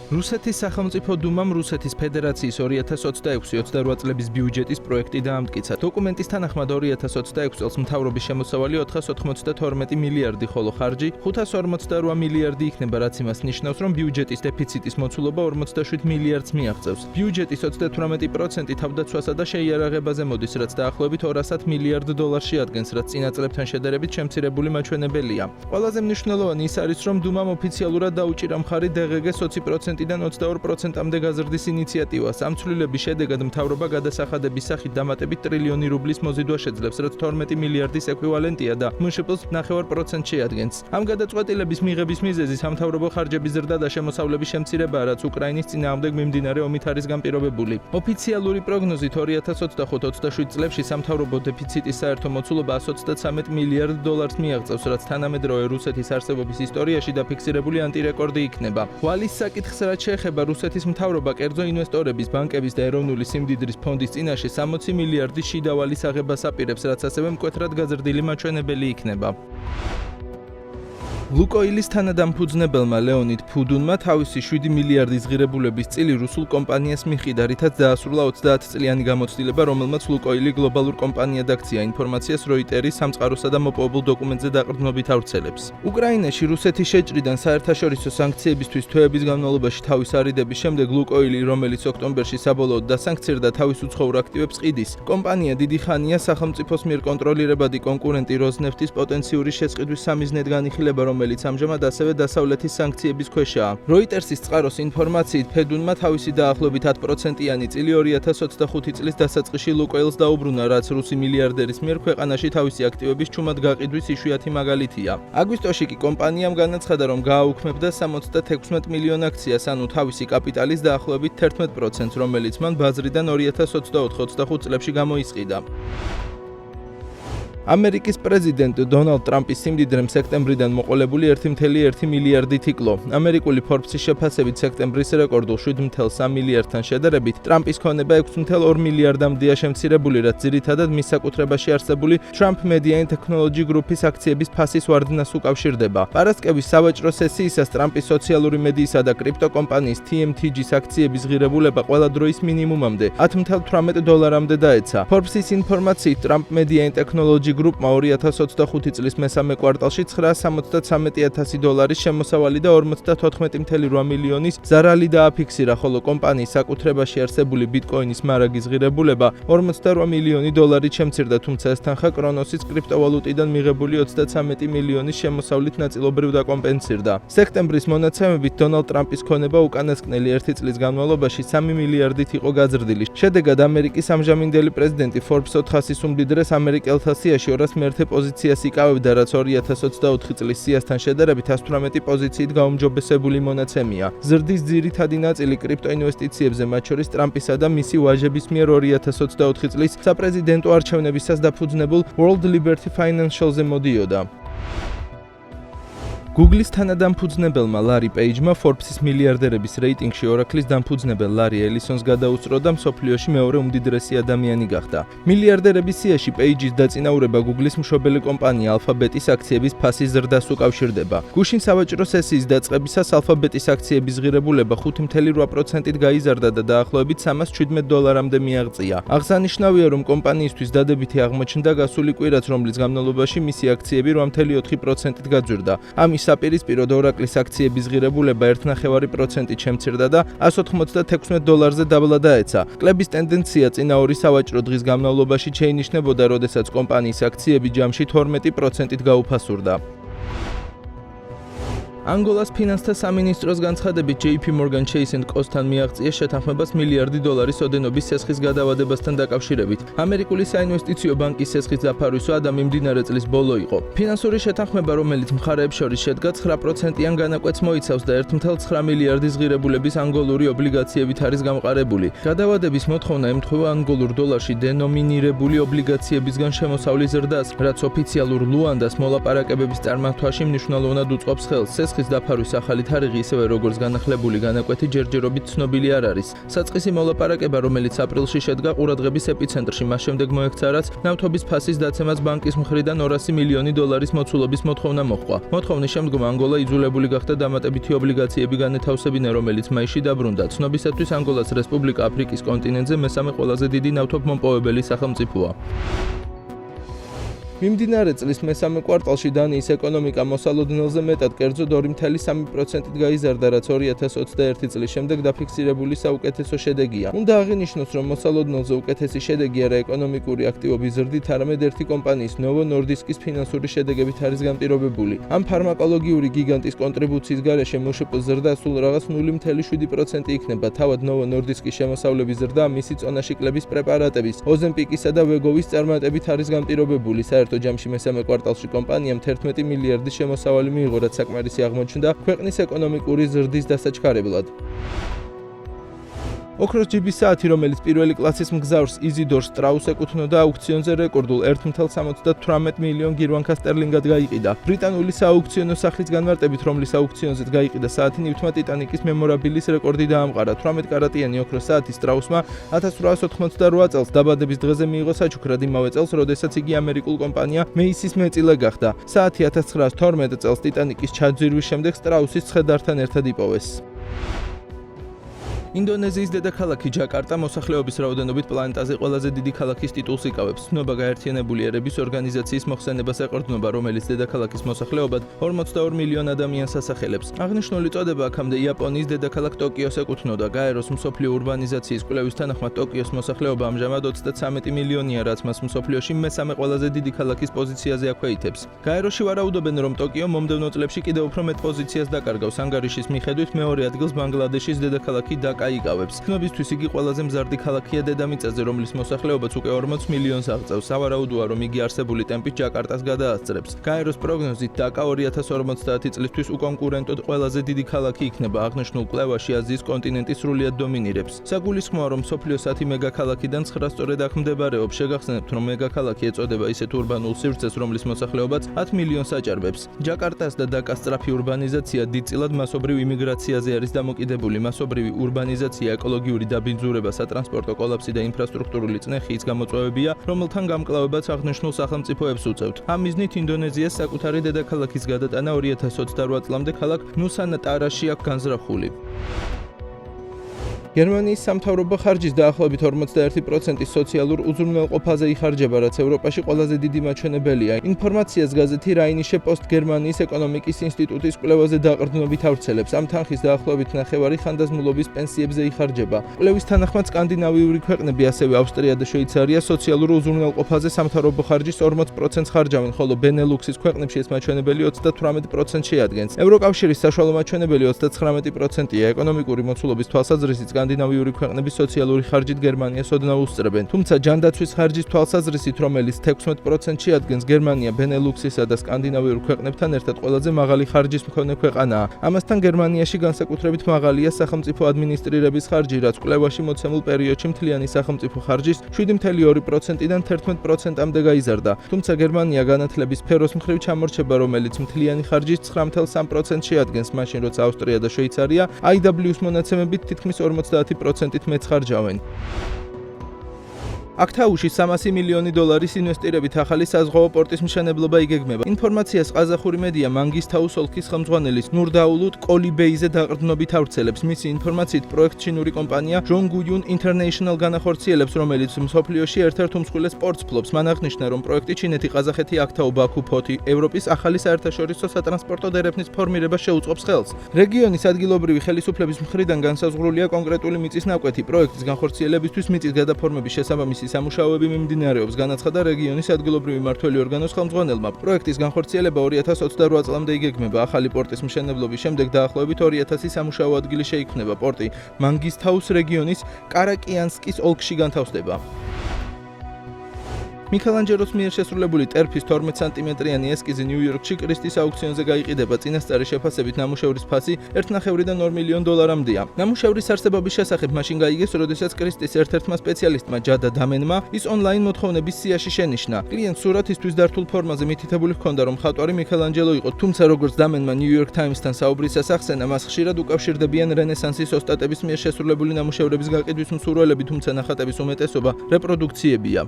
რუსეთის სახელმწიფო დუმამ რუსეთის ფედერაციის 2026-28 წლების ბიუჯეტის პროექტი დაამტკიცა. დოკუმენტის თანახმად 2026 წელს მთავრობის შემოსავალი 492 მილიარდი, ხოლო ხარჯი 548 მილიარდი იქნება, რაც იმას ნიშნავს, რომ ბიუჯეტის დეფიციტის მოცულობა 47 მილიარდს მიაღწევს. ბიუჯეტის 38% თავდაცვასა და შეიარაღებაზე მოდის, რაც დაახლოებით 200 მილიარდ დოლარში ადგენს, რაც წინა წლებთან შედარებით შემცირებული მაჩვენებელია. ყველაზე მნიშვნელოვანი ის არის, რომ დუმამ ოფიციალურად დაუჭირა მხარი DGG 20%-დან 22%-მდე გაზრდის ინიციატივას. ამ ცვლილების შედეგად მთავრობა გადასახადების სახით დამატებით ტრილიონი რუბლის მოზიდვა შეძლებს, რაც 12 მილიარდის ეკვივალენტია და მშპ-ს 9% შეადგენს. ამ გადაწყვეტილების მიღების მიზეზი სამთავრობო ხარჯების ზრდა და შემოსავლების შემცირებაა, რაც უკრაინის წინააღმდეგ მიმდინარე ომით არის განპირობებული. ოფიციალური პროგნოზით 2025-27 წლებში სამთავრობო დეფიციტის საერთო მოცულობა 133 მილიარდ დოლარს მიაღწევს, რაც თანამედროვე რუსეთის არსებობის ისტორიაში დაფიქსირებული ანტირეკორდი იქნება. ვალის საკითხს რაც შეეხება რუსეთის მთავრობა კერძო ინვესტორების, ბანკების და ეროვნული სიმდიდრის ფონდის წინაშე 60 მილიარდის შიდა ვალის აღებას აპირებს, რაც ასევე მკვეთრად გაზრდილი მაჩვენებელი იქნება. ლუკოილის თანადამფუძნებელმა ლეონიდ ფუდუნმა თავისი 7 მილიარდის ღირებულების წილი რუსულ კომპანიას მიჰყიდა, რითაც დაასრულა 30 წლიანი გამოცდილება, რომელმაც ლუკოილი გლობალურ კომპანიად აქცია, ინფორმაციას როიტერი სამწყაროსა და მოპოვებულ დოკუმენტზე დაყრდნობით ავრცელებს. უკრაინაში რუსეთის შეჭრიდან საერთაშორისო სანქციებისთვის თვეების განმავლობაში თავის არიდების შემდეგ ლუკოილი, რომელიც ოქტომბერში საბოლოოდ დასანქცირდა თავის უცხოურ აქტივებს ყიდის. კომპანია დიდი ხანია სახელმწიფოს მიერ კონტროლირებადი კონკურენტი როზნეფტის პოტენციური შესყიდვის სამიზნედ განიხილება, რომელიც ამჟამად ასევე დასავლეთის სანქციების ქვეშაა. როიტერსის წყაროს ინფორმაციით, ფედუნმა თავისი დაახლოებით 10%-იანი წილი 2025 წლის დასაწყისში ლუკოილს დაუბრუნა, რაც რუსი მილიარდერის მიერ ქვეყანაში თავისი აქტივების ჩუმად გაყიდვის იშვიათი მაგალითია. აგვისტოში კი კომპანიამ განაცხადა, რომ გააუქმებდა 76 მილიონ აქციას, ანუ თავისი კაპიტალის დაახლოებით 11%, რომელიც მან ბაზრიდან 2024-25 წლებში გამოისყიდა. ამერიკის პრეზიდენტ დონალდ ტრამპის სიმდიდრემ სექტემბრიდან მოყოლებული 1,1 მილიარდით იკლო. ამერიკული Forbes-ის შეფასებით სექტემბრის რეკორდულ 7,3 მილიარდთან შედარებით ტრამპის ქონება 6,2 მილიარდამდეა შემცირებული, რაც ძირითადად მის საკუთრებაში არსებული Trump Media and Technology Group-ის აქციების ფასის ვარდნას უკავშირდება. პარასკევის სავაჭრო სესიისას ტრამპის სოციალური მედიისა და კრიპტოკომპანიის TMTG-ის აქციების ღირებულება ყველა დროის მინიმუმამდე $10.18-მდე დაეცა. Forbes-ის ინფორმაციით Trump Media and Technology Group-მა 2025 წლის მესამე კვარტალში $973,000 შემოსავალი და 54.8 მილიონის ზარალი დააფიქსირა, ხოლო კომპანიის საკუთრებაში არსებული ბიტკოინის მარაგის ღირებულება $42 მილიონი შემცირდა, თუმცა ეს თანხა კრონოსის კრიპტოვალუტიდან მიღებული 33 მილიონის შემოსავლით ნაწილობრივ დაკომპენსირდა. სექტემბრის მონაცემებით დონალდ ტრამპის ქონება უკანასკნელი 1 წლის განმავლობაში 3 მილიარდით იყო გაზრდილი. შედეგად ამერიკის ამჟამინდელი პრეზიდენტი Forbes 400-ის უმდიდრეს ამერიკელთა სიაში 201 პოზიციას იკავებდა, რაც 2024 წლის სიასთან შედარებით 118 პოზიციით გაუმჯობესებული მონაცემია. ზრდის ძირითადი ნაწილი კრიპტოინვესტიციებზე, მათ შორის ტრამპისა და მისი ვაჟების მიერ 2024 წლის საპრეზიდენტო არჩევნებისას დაფუძნებულ World Liberty Financial-ზე მოდიოდა. Google-ის თანადამფუძნებელმა ლარი პეიჯმა Forbes-ის მილიარდერების რეიტინგში ორაქლის დამფუძნებელ ლარი ელისონს გადაუსწრო და მსოფლიოში მეორე უმდიდრესი ადამიანი გახდა. მილიარდერების სიაში პეიჯის დაწინაურება Google-ის მშობელი კომპანია Alphabet-ის აქციების ფასის ზრდას უკავშირდება. გუშინ სავაჭრო სესიის დაწყებისას Alphabet-ის აქციების ღირებულება 5.8%-ით გაიზარდა და დაახლოებით $317-მდე მიაღწია. აღსანიშნავია, რომ კომპანიისთვის დადებითი აღმოჩნდა გასული კვირაც, რომლის განმავლობაში მისი აქციები 8.4%-ით გაძვირდა. ამის საპირისპიროდ ორაკლის აქციების ღირებულება 1.5%-ით შემცირდა და $196-ზე დაბლა დაეცა. კლების ტენდენცია წინა ორი სავაჭრო დღის განმავლობაში შეინიშნებოდა, როდესაც კომპანიის აქციები ჯამში 12%-ით გაუფასურდა. ანგოლას ფინანსთა სამინისტროს განცხადებით JP Morgan Chase & Co-სთან მიაღწია შეთანხმებას მილიარდი დოლარის ოდენობის სესხის გადავადებასთან დაკავშირებით. ამერიკული საინვესტიციო ბანკის სესხის დაფარვისვა და მიმდინარე წლის ბოლო იყო. ფინანსური შეთანხმება, რომელიც მხარეებს შორის შედგა 9%-იან განაკვეთს მოიცავს და 1,9 მილიარდის ღირებულების ანგოლური ობლიგაციებით არის გამყარებული. გადავადების მოთხოვნა ემთხვევა ანგოლურ დოლარში დენომინირებული ობლიგაციებისგან შემოსავლის ზრდას, რაც ოფიციალურ ლუანდას მოლაპარაკებების წარმართვაში მნიშვნელოვნად უწყობს ხელს. პასუხის დაფარვის ახალი თარიღი ისევე როგორც განახლებული განაკვეთი ჯერჯერობით ცნობილი არ არის. საწყისი მოლაპარაკება, რომელიც აპრილში შედგა ყურადღების ეპიცენტრში, მას შემდეგ მოექცა, რაც ნავთობის ფასის დაცემას ბანკის მხრიდან $200 მილიონი მოცულობის მოთხოვნა მოჰყვა. მოთხოვნის შემდგომ ანგოლა იძულებული გახდა დამატებითი ობლიგაციები განეთავსებინა, რომელიც მაისში დაბრუნდა. ცნობისათვის ანგოლას რესპუბლიკა აფრიკის კონტინენტზე მესამე ყველაზე დიდი ნავთობმომპოვებელი სახელმწიფოა. მიმდინარე წლის მესამე კვარტალში დანიის ეკონომიკა მოსალოდნელზე მეტად კერძოდ 2.3%-ით გაიზარდა, რაც 2021 წლის შემდეგ დაფიქსირებული საუკეთესო შედეგია. უნდა აღინიშნოს, რომ მოსალოდნელზე უკეთესი შედეგი არა ეკონომიკური აქტივობის ზრდით, არამედ ერთი კომპანიის Novo Nordiskis ფინანსური შედეგებით არის განპირობებული. ამ ფარმაკოლოგიური გიგანტის კონტრიბუციის გარეშე MŠP-ს ზრდა სულ რაღაც 0.7% იქნება. თავად Novo Nordiskis შემოსავლების ზრდა მისი წონაში კლების პრეპარატების, Ozempicისა და Wegovy-ის წარმატებით არის განპირობებული. საერთო ჯამში მესამე კვარტალში კომპანიამ 11 მილიარდის შემოსავალი მიიღო, რაც საკმარისი აღმოჩნდა ქვეყნის ეკონომიკური ზრდის დასაჩქარებლად. ოქროს ჯიბის საათი, რომელიც პირველი კლასის მგზავრს იზიდორ სტრაუს ეკუთვნოდა აუქციონზე რეკორდულ 1.78 მილიონ გირვანქა სტერლინგად გაიყიდა. ბრიტანული სააუქციონო სახლის განმარტებით, რომლის აუქციონზეც გაიყიდა საათი, ნივთმა ტიტანიკის მემორაბილის რეკორდი დაამყარა. 18 კარატიანი ოქროს საათი სტრაუსმა 1888 წელს დაბადების დღეზე მიიღო საჩუქრად, იმავე წელს, როდესაც იგი ამერიკულ კომპანია მეისის მეწილე გახდა. საათი 1912 წელს ტიტანიკის ჩაძირვის შემდეგ სტრაუსის ცხედართან ერთად იპოვეს. ინდონეზიის დედაქალაქი ჯაკარტა მოსახლეობის რაოდენობით პლანეტაზე ყველაზე დიდი ქალაქის ტიტულს იკავებს. ცნობა გაერთიანებული ერების ორგანიზაციის მოხსენებას ეყრდნობა, რომელიც დედაქალაქის მოსახლეობად 42 მილიონ ადამიანს ასახელებს. აღნიშნული წოდება აქამდე იაპონიის დედაქალაქ ტოკიოს ეკუთვნოდა. გაეროს მსოფლიო ურბანიზაციის კვლევის თანახმად ტოკიოს მოსახლეობა ამჟამად 33 მილიონია, რაც მას მსოფლიოში მესამე ყველაზე დიდი ქალაქის პოზიციაზე აქვეითებს. გაეროში ვარაუდობენ, რომ ტოკიო მომდევნო წლებში კიდევ უფრო მეტ პოზიციას დაკარგავს. ანგარიშის მიხედვით მეორე ადგილს ბანგლადეშის დედაქალაქი დაკა იკავებს. ცნობისთვის იგი ყველაზე მზარდი ქალაქია დედამიწაზე, რომლის მოსახლეობაც უკვე 40 მილიონს აღწევს. სავარაუდოა, რომ იგი არსებული ტემპით ჯაკარტას გადაასწრებს. გაეროს პროგნოზით დაკა 2050 წლისთვის უკონკურენტოდ ყველაზე დიდი ქალაქი იქნება. აღნიშნულ კვლევაში აზიის კონტინენტი სრულიად დომინირებს. საგულისხმოა, რომ მსოფლიოს 10 მეგაქალაქიდან 9 სწორედ აქ მდებარეობს. შეგახსენებთ, რომ მეგაქალაქი ეწოდება ისეთ ურბანულ სივრცეს, რომლის მოსახლეობაც 10 მილიონს აჭარბებს. ჯაკარტას და დაკას სწრაფი ურბანიზაცია დიდწილად მასობრივ იმიგრაციაზე არის დამოკიდებული. მასობრივი ურბანიზაცია ეკოლოგიური დაბინძურება, სატრანსპორტო კოლაფსი და ინფრასტრუქტურული წნეხის გამოწვევებია, რომელთან გამკლავებაც აღნიშნულ სახელმწიფოებს უწევთ. ამ მიზნით ინდონეზიას საკუთარი დედაქალაქის გადატანა 2028 წლამდე ქალაქ ნუსანტარაში აქვს განზრახული. გერმანიის სამთავრობო ხარჯის დაახლოებით 41% სოციალურ უზრუნველყოფაზე იხარჯება, რაც ევროპაში ყველაზე დიდი მაჩვენებელია. ინფორმაციას გაზეთი Rheinische Post გერმანიის ეკონომიკის ინსტიტუტის კვლევაზე დაყრდნობით ავრცელებს. ამ თანხის დაახლოებით ნახევარი ხანდაზმულობის პენსიებზე იხარჯება. კვლევის თანახმად სკანდინავიური ქვეყნები, ასევე ავსტრია და შვეიცარია სოციალურ უზრუნველყოფაზე სამთავრობო ხარჯის 40%-ს ხარჯავენ, ხოლო ბენელუქსის ქვეყნებში ეს მაჩვენებელი 38% შეადგენს. ევროკავშირის საშუალო მაჩვენებელი 39%-ია. ეკონომიკური მოცულობის თვალსაზრისით სკანდინავიური ქვეყნები სოციალური ხარჯით გერმანიას ოდნავ უსწრებენ. თუმცა ჯანდაცვის ხარჯის თვალსაზრისით, რომელიც 16% შეადგენს, გერმანია ბენელუქსისა და სკანდინავიურ ქვეყნებთან ერთად ყველაზე მაღალი ხარჯის მქონე ქვეყანაა. ამასთან გერმანიაში განსაკუთრებით მაღალია სახელმწიფო ადმინისტრირების ხარჯი, რაც კვლევაში მოცემულ პერიოდში მთლიანი სახელმწიფო ხარჯის 7.2%-დან 11%-მდე გაიზარდა. თუმცა გერმანია განათლების სფეროს მხრივ ჩამორჩება, რომელიც მთლიანი ხარჯის 9.3% შეადგენს, მაშინ როცა ავსტრია და შვეიცარია IWS მონაცემებით თითქმის 50%-ით მეც ხარჯავენ. აქტაუში 300 მილიონი დოლარის ინვესტირებით ახალი საზღვაო პორტის მშენებლობა იგეგმება. ინფორმაციას ყაზახური მედია მანგისთაუს ოლქის ხელმძღვანელის ნურდაულუთ კოლიბეიზე დაყრდნობით ავრცელებს. მისი ინფორმაციით პროექტ ჩინური კომპანია Zhongyun International განახორციელებს, რომელიც მსოფლიოში ერთ-ერთ უმსხვილეს პორტს ფლობს. მან აღნიშნა, რომ პროექტი ჩინეთი, ყაზახეთი, აქტაუ, ბაქუ, ფოთი, ევროპის ახალი საერთაშორისო სატრანსპორტო დერეფნის ფორმირებას შეუწყობს ხელს. რეგიონის ადგილობრივი ხელისუფლების მხრიდან განსაზღვრულია კონკრეტული მიწის ნაკვეთი. პროექტის განხორციელებისთვის მიწის გადაფორმების შესაბამისი სამუშაოები მიმდინარეობს, განაცხადა რეგიონის ადგილობრივი მმართველი ორგანოს ხელმძღვანელმა. პროექტის განხორციელება 2028 წლამდე იგეგმება. ახალი პორტის მშენებლობის შემდეგ დაახლოებით 2000 სამუშაო ადგილი შეიქმნება. პორტი მანგისთაუს რეგიონის კარაკიანსკის ოლქში განთავსდება. მიქელანჯელოს მიერ შესრულებული ტერფის 12 სანტიმეტრიანი ესკიზი ნიუ-იორკში კრისტის აუქციონზე გაიყიდება. წინასწარი შეფასებით ნამუშევრის ფასი 1,5-დან 2 მილიონ დოლარამდეა. ნამუშევრის არსებობის შესახებ მაშინ გაიგეს, როდესაც კრისტის ერთ-ერთმა სპეციალისტმა ჯადა დამენმა ის ონლაინ მოთხოვნების სიაში შენიშნა. კლიენტს სურათისთვის დართულ ფორმაზე მითითებული ჰქონდა, რომ მხატვარი მიქელანჯელო იყო, თუმცა როგორც დამენმა New York Times-თან საუბრისას ახსენა, მას ხშირად უკავშირდებიან რენესანსის ოსტატების მიერ შესრულებული ნამუშევრების გაყიდვის მსურველები, თუმცა ნახატების უმეტესობა რეპროდუქციებია.